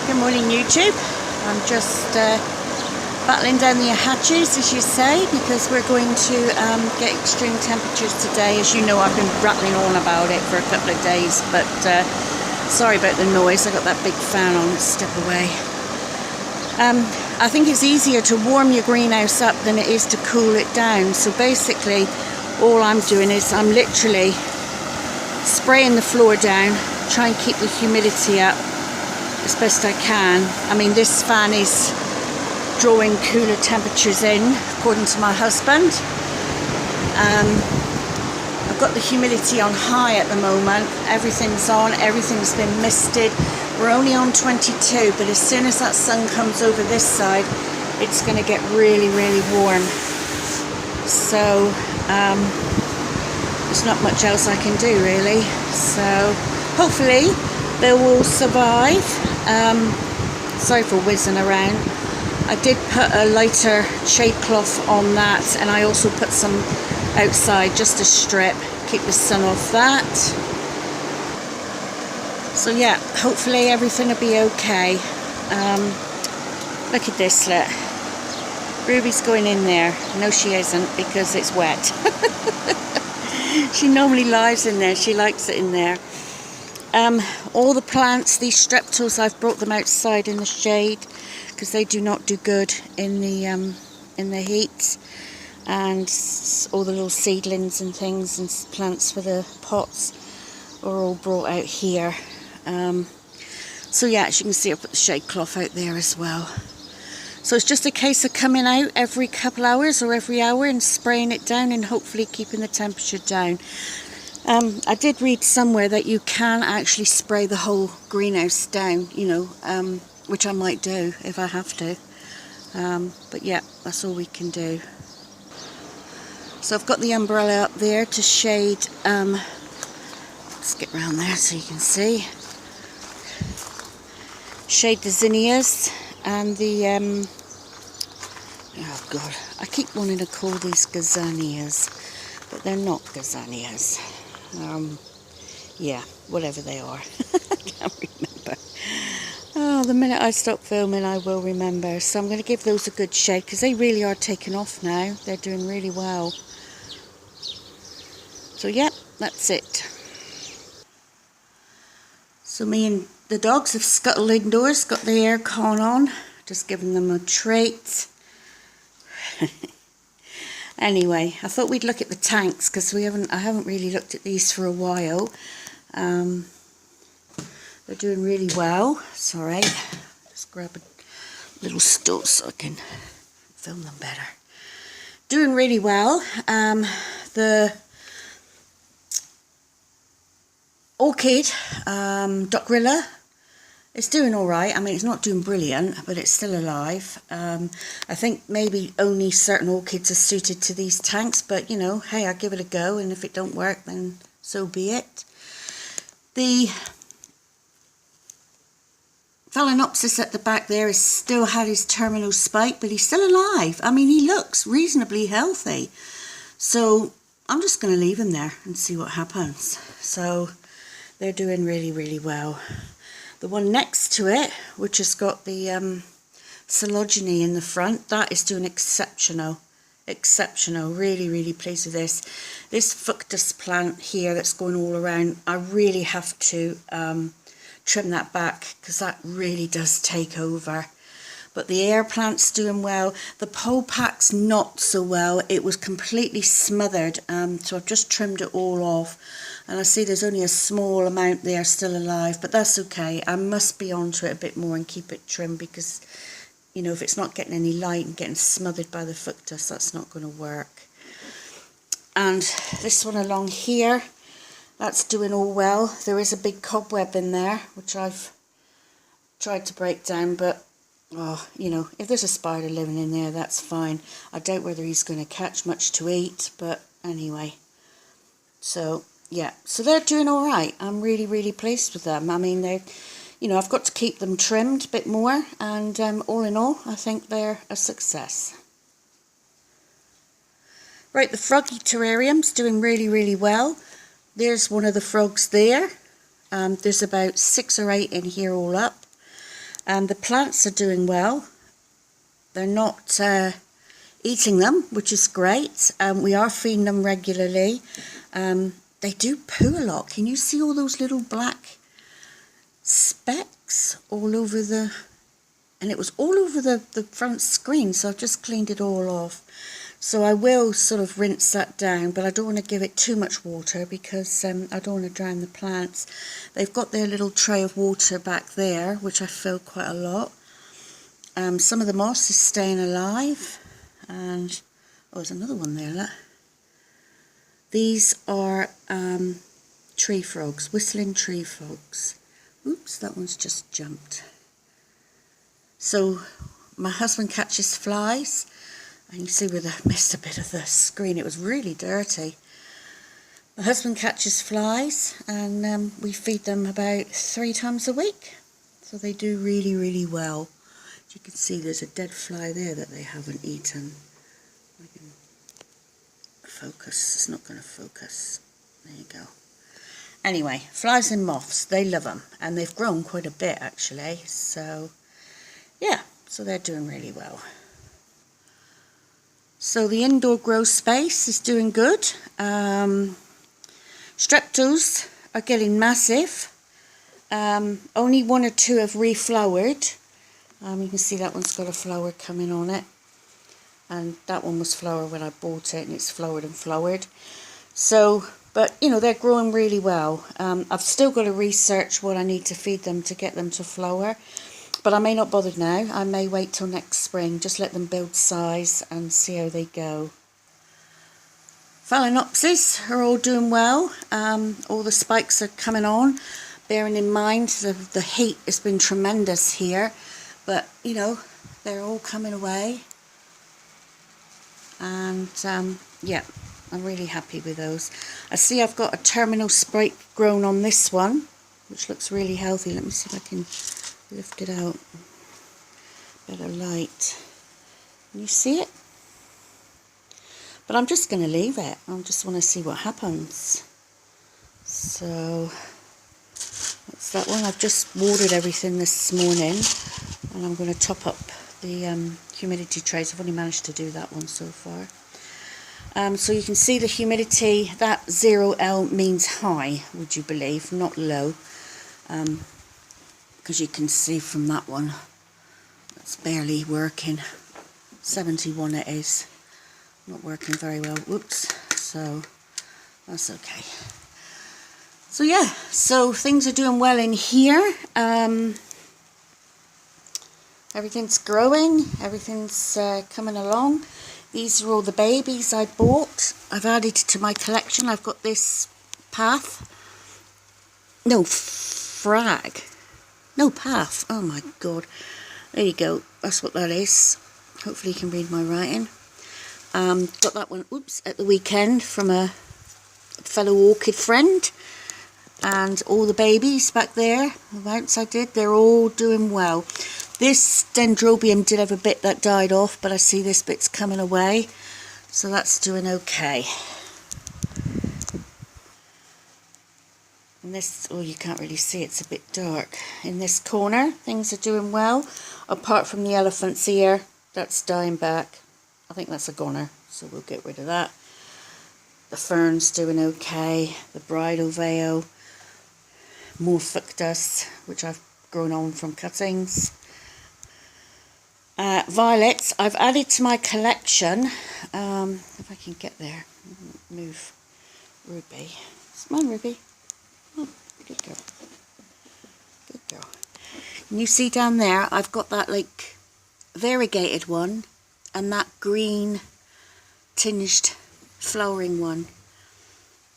Good morning, YouTube. I'm just battling down the hatches, as you say, because we're going to get extreme temperatures today. As you know, I've been rattling on about it for a couple of days, but sorry about the noise. I got that big fan on. Let's step away. I think it's easier to warm your greenhouse up than it is to cool it down. So basically, all I'm doing is I'm literally spraying the floor down, try and keep the humidity up as best I can. I mean, this fan is drawing cooler temperatures in, according to my husband. I've got the humidity on high at the moment. Everything's on, everything's been misted. We're only on 22, but as soon as that sun comes over this side, it's going to get really, really warm. So there's not much else I can do, really. So hopefully they will survive. Sorry for whizzing around. I did put a lighter shade cloth on that, and I also put some outside, just a strip, keep the sun off that. So yeah, hopefully everything will be okay. Look at this, look. Ruby's going in there. No, she isn't, because it's wet. She normally lies in there. She likes it in there. All the plants, these streptils, I've brought them outside in the shade because they do not do good in the heat. And all the little seedlings and things and plants for the pots are all brought out here. So yeah, as you can see, I put the shade cloth out there as well. So it's just a case of coming out every couple hours or every hour and spraying it down and hopefully keeping the temperature down. I did read somewhere that you can actually spray the whole greenhouse down, you know, which I might do if I have to. But yeah, that's all we can do. So I've got the umbrella up there to shade, let's get round there so you can see. Shade the zinnias and the, oh god, I keep wanting to call these gazanias, but they're not gazanias. Yeah, whatever they are. I can't remember. Oh, the minute I stop filming I will remember. So I'm going to give those a good shade because they really are taking off now. They're doing really well. So yeah, that's it. So me and the dogs have scuttled indoors, got the aircon on, just giving them a treat. Anyway, I thought we'd look at the tanks because I haven't really looked at these for a while. They're doing really well. Sorry, just grab a little stool so I can film them better. Doing really well. The Orchid, Dockrilla, it's doing alright. I mean, it's not doing brilliant, but it's still alive. I think maybe only certain orchids are suited to these tanks, but you know, hey, I'll give it a go, and if it don't work, then so be it. The Phalaenopsis at the back there is still had his terminal spike, but he's still alive. I mean, he looks reasonably healthy. So I'm just going to leave him there and see what happens. So they're doing really, really well. The one next to it, which has got the coleogeny in the front, that is doing exceptional. Exceptional. Really, really pleased with this. This Fuctus plant here that's going all around, I really have to trim that back because that really does take over. But the air plant's doing well. The pole pack's not so well. It was completely smothered, so I've just trimmed it all off. And I see there's only a small amount there still alive, but that's okay. I must be onto it a bit more and keep it trimmed because, you know, if it's not getting any light and getting smothered by the Fuctus, that's not going to work. And this one along here, that's doing all well. There is a big cobweb in there, which I've tried to break down, but oh, you know, if there's a spider living in there, that's fine. I doubt whether he's going to catch much to eat, but anyway. So yeah, so they're doing all right. I'm really, really pleased with them. I mean, they, you know, I've got to keep them trimmed a bit more, and all in all, I think they're a success. Right, the froggy terrarium's doing really, really well. There's one of the frogs there. There's about 6 or 8 in here all up. And the plants are doing well. They're not eating them, which is great. We are feeding them regularly. They do poo a lot. Can you see all those little black specks all over the... And it was all over the front screen, so I've just cleaned it all off. So I will sort of rinse that down, but I don't want to give it too much water because I don't want to drown the plants. They've got their little tray of water back there, which I fill quite a lot. Some of the moss is staying alive. And, oh, there's another one there, look. These are tree frogs, whistling tree frogs. Oops, that one's just jumped. So my husband catches flies, and you see where I missed a bit of the screen, it was really dirty. My husband catches flies, and we feed them about 3 times a week, so they do really, really well. As you can see, there's a dead fly there that they haven't eaten. I can focus, it's not going to focus. There you go. Anyway, flies and moths, they love them, and they've grown quite a bit actually, so yeah, so they're doing really well. So the indoor grow space is doing good. Streptils are getting massive. Only 1 or 2 have reflowered. You can see that one's got a flower coming on it. And that one was flower when I bought it, and it's flowered and flowered. So, but you know, they're growing really well. I've still got to research what I need to feed them to get them to flower. But I may not bother now. I may wait till next spring. Just let them build size and see how they go. Phalaenopsis are all doing well. All the spikes are coming on. Bearing in mind the heat has been tremendous here. But, you know, they're all coming away. And, yeah, I'm really happy with those. I see I've got a terminal spike grown on this one, which looks really healthy. Let me see if I can lift it out. Better light. Can you see it? But I'm just going to leave it. I just want to see what happens. So that's that one. I've just watered everything this morning, and I'm going to top up the humidity trays. I've only managed to do that one so far. So you can see the humidity. That 0L means high, would you believe, not low. Because you can see from that one, it's barely working. 71 it is. Not working very well. Whoops. So that's okay. So yeah, so things are doing well in here. Everything's growing. Everything's coming along. These are all the babies I bought. I've added to my collection. I've got this path. No, frag. No, path. Oh my god. There you go. That's what that is. Hopefully you can read my writing. Got that one, oops, at the weekend from a fellow orchid friend. And all the babies back there, the mounts I did, they're all doing well. This dendrobium did have a bit that died off, but I see this bit's coming away. So that's doing okay. And this, oh, you can't really see, it's a bit dark. In this corner, things are doing well. Apart from the elephant's ear, that's dying back. I think that's a goner, so we'll get rid of that. The fern's doing okay. The bridal veil. More ficus, which I've grown on from cuttings. Violets, I've added to my collection. If I can get there. Move Ruby. Come on, Ruby. Oh, good girl. Good girl. And you see down there, I've got that like variegated one and that green tinged flowering one.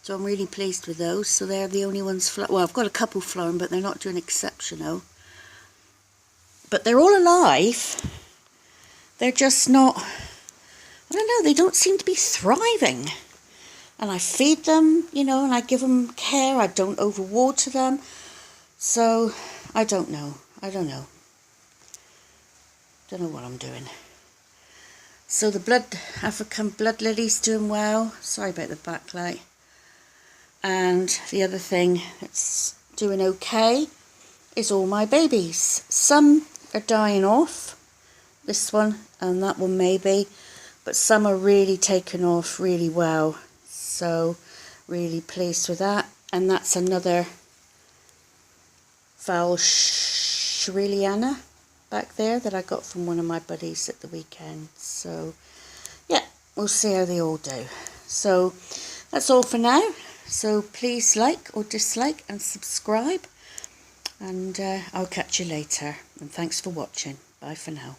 So I'm really pleased with those. So they're the only ones, well, I've got a couple flowering, but they're not doing exceptional. But they're all alive. They're just not, I don't know, they don't seem to be thriving. And I feed them, you know, and I give them care. I don't overwater them. So, I don't know. Don't know what I'm doing. So the African blood lily's doing well. Sorry about the backlight. And the other thing that's doing okay is all my babies. Some are dying off. This one and that one maybe, but some are really taken off really well, so really pleased with that. And that's another Valshriliana back there that I got from one of my buddies at the weekend. So yeah, we'll see how they all do. So that's all for now. So please like or dislike and subscribe, and I'll catch you later, and thanks for watching. Bye for now.